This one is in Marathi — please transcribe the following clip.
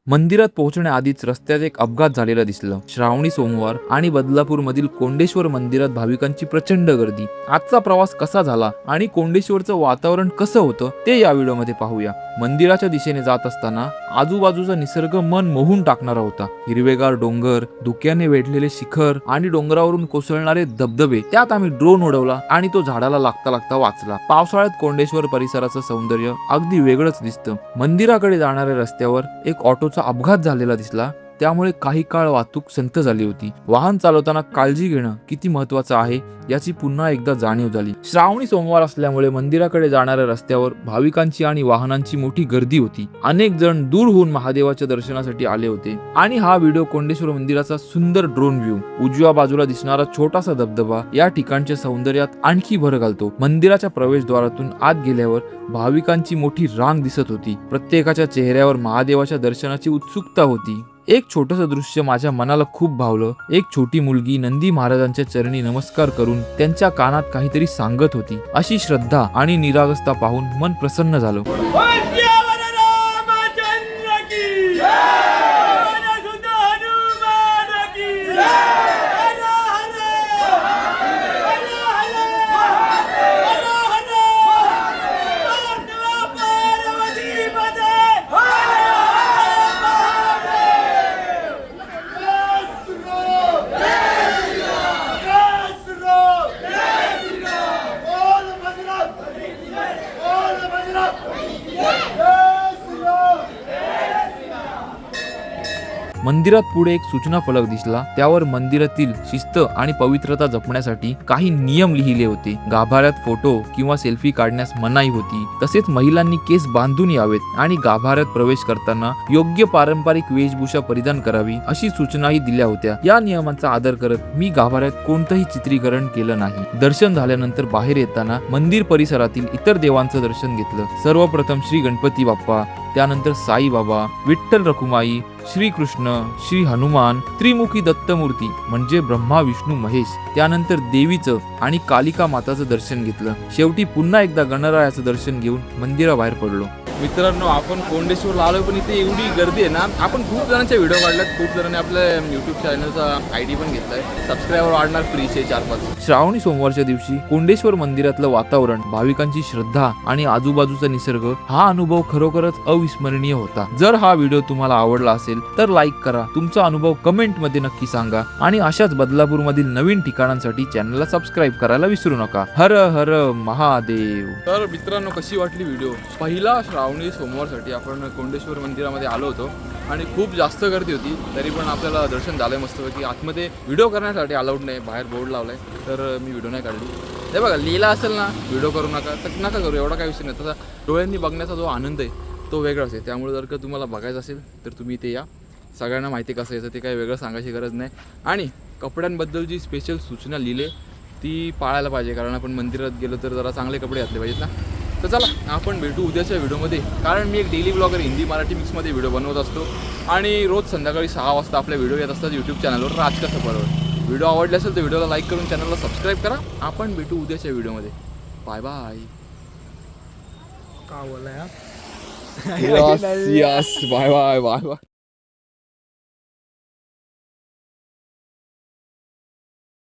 मंदिरात पोहोचण्याआधीच रस्त्यात एक अपघात झालेला दिसला. श्रावणी सोमवार आणि बदलापूर मधील कोंडेश्वर मंदिरात भाविकांची प्रचंड गर्दी. आजचा प्रवास कसा झाला आणि कोंडेश्वरचं वातावरण कसं होतं ते या व्हिडिओमध्ये पाहूया. मंदिराच्या दिशेने जात असताना आजूबाजूचा निसर्ग मन मोहून टाकणारा होता. हिरवेगार डोंगर, धुक्याने वेढलेले शिखर आणि डोंगरावरून कोसळणारे धबधबे. त्यात आम्ही ड्रोन उडवला आणि तो झाडाला लागता लागता वाचला. पावसाळ्यात कोंडेश्वर परिसराचं सौंदर्य अगदी वेगळंच दिसतं. मंदिराकडे जाणाऱ्या रस्त्यावर एक ऑटोचा अपघात झालेला दिसला. त्यामुळे काही काळ वाहतूक संथ झाली होती. वाहन चालवताना काळजी घेणं किती महत्वाचं आहे याची पुन्हा एकदा जाणीव झाली. श्रावणी सोमवार असल्यामुळे मंदिराकडे जाणाऱ्या रस्त्यावर भाविकांची आणि वाहनांची मोठी गर्दी होती. अनेक जण दूरहून महादेवाच्या दर्शनासाठी आले होते. आणि हा व्हिडिओ कोंडेश्वर मंदिराचा सुंदर ड्रोन व्ह्यू. उजव्या बाजूला दिसणारा छोटासा धबधबा या ठिकाणच्या सौंदर्यात आणखी भर घालतो. मंदिराच्या प्रवेशद्वारातून आत गेल्यावर भाविकांची मोठी रांग दिसत होती. प्रत्येकाच्या चेहऱ्यावर महादेवाच्या दर्शनाची उत्सुकता होती. एक छोटंसं दृश्य माझ्या मनाला खूप भावलं. एक छोटी मुलगी नंदी महाराजांच्या चरणी नमस्कार करून त्यांच्या कानात काहीतरी सांगत होती. अशी श्रद्धा आणि निरागसता पाहून मन प्रसन्न झालं. मंदिरात पुढे एक सूचना फलक दिसला. त्यावर मंदिरातील शिस्त आणि पवित्रता जपण्यासाठी काही नियम लिहिले होते. गाभाऱ्यात फोटो किंवा सेल्फी काढण्यास मनाई होती. तसेच महिलांनी केस बांधून यावेत आणि गाभाऱ्यात प्रवेश करताना योग्य पारंपरिक वेशभूषा परिधान करावी अशी सूचनाही दिल्या होत्या. या नियमांचा आदर करत मी गाभाऱ्यात कोणतंही चित्रीकरण केलं नाही. दर्शन झाल्यानंतर बाहेर येताना मंदिर परिसरातील इतर देवांचं दर्शन घेतलं. सर्वप्रथम श्री गणपती बाप्पा, त्यानंतर साई बाबा, विठ्ठल रखुमाई, श्री कृष्ण, श्री हनुमान, त्रिमुखी दत्तमूर्ती म्हणजे ब्रह्मा विष्णू महेश, त्यानंतर देवीचं आणि कालिका माताचं दर्शन घेतलं. शेवटी पुन्हा एकदा गणरायाचं दर्शन घेऊन मंदिराबाहेर पडलो. मित्रांनो, आपण कोंडेश्वरला आलो, पण इथे एवढी गर्दी आहे ना. आपण खूप जणांचे व्हिडिओ काढलेत, खूप जणांनी आपल्या यूट्यूब चॅनलचा आयडी पण घेतलाय. सबस्क्रायबर वाढणार फ्रीचे 4-5. श्रावणी सोमवारच्या दिवशी कोंडेश्वर मंदिरातलं वातावरण, भाविकांची श्रद्धा आणि आजूबाजूचा निसर्ग हा अनुभव खरोखरच अविस्मरणीय होता. जर हा व्हिडिओ तुम्हाला आवडला असेल तर लाईक करा, तुमचा अनुभव कमेंट मध्ये नक्की सांगा आणि अशाच बदलापूर मधील नवीन ठिकाणांसाठी चॅनलला सबस्क्राईब करायला विसरू नका. हर हर महादेव. तर मित्रांनो, कशी वाटली व्हिडिओ? पहिला श्रावणी सोमवारसाठी आपण कोंडेश्वर मंदिरामध्ये आलो होतो आणि खूप जास्त गर्दी होती. तरी पण आपल्याला दर्शन झालंय मस्तपैकी. आतमध्ये व्हिडिओ करण्यासाठी अलाउड नाही, बाहेर बोर्ड लावलाय, तर मी व्हिडिओ नाही काढली. ते बघा, लिहिला असेल ना व्हिडिओ करू नका, तर नका करू, एवढा काय विषय नाही. तसा डोळ्यांनी बघण्याचा जो आनंद आहे तो वेगळाच आहे. त्यामुळे जर का तुम्हाला बघायचं असेल तर तुम्ही इथे या. सगळ्यांना माहिती कसं यायचं ते काही वेगळं सांगायची गरज नाही. आणि कपड्यांबद्दल जी स्पेशल सूचना लिहिली ती पाळायला पाहिजे, कारण आपण मंदिरात गेलो तर जरा चांगले कपडे घातले पाहिजेत ना. तर चला, आपण भेटू उद्याच्या व्हिडिओमध्ये. कारण मी एक डेली ब्लॉगर हिंदी मराठी मिक्समध्ये व्हिडिओ बनवत असतो आणि रोज संध्याकाळी 6 वाजता आपले व्हिडिओ येत असतात यूट्यूब चॅनलवर राज कसं बरोबर. व्हिडिओ आवडले असेल तर व्हिडिओला लाईक करून चॅनलला सबस्क्राईब करा. आपण भेटू उद्याच्या व्हिडिओमध्ये. Bye bye. का बोला यार. Yes yes, bye bye bye bye.